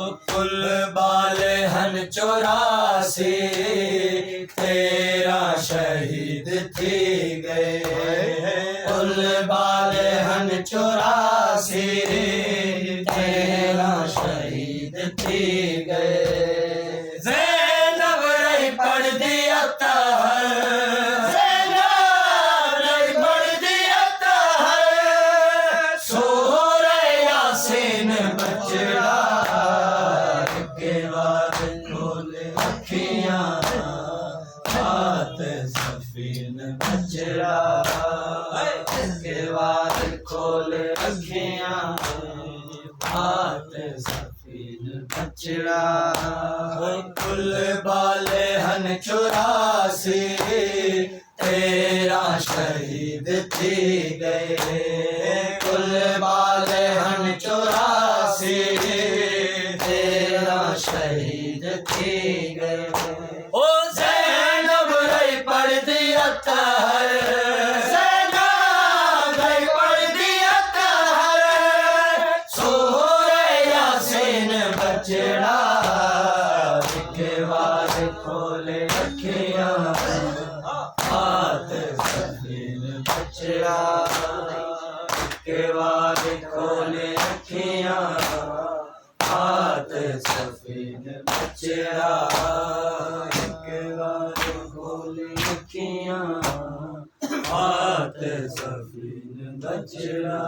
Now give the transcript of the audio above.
कुल बाले हन 84 13 शहीद थी गए। कुल बाले हन 84 13 शहीद थी गए। ज़ैनब रही पढ़ दिया तहर, ज़ैनब रही पढ़ दिया तहर, सूरह यासीन बचड़ा के बाद खोले अखियां, हाथ सफीन बचड़ा के बाद खोले अखियां, हाथ सफीन बचड़ा। कुल बाले हन 84 13 शहीद थी गए। कुल बाले हन 84 13 शहीद थी गए। ओ ज़ैनब रही पढ़ दिया तहर, ज़ैनब रही पढ़ दिया तहर, सूरह यासीन बचड़ा के बाद खोले अखियां, हाथ सफीन बचड़ा के बाद खोले अखियां, हाथ सफीन बचड़ा के बाद खोले अखियां, हाथ सफीन बचड़ा।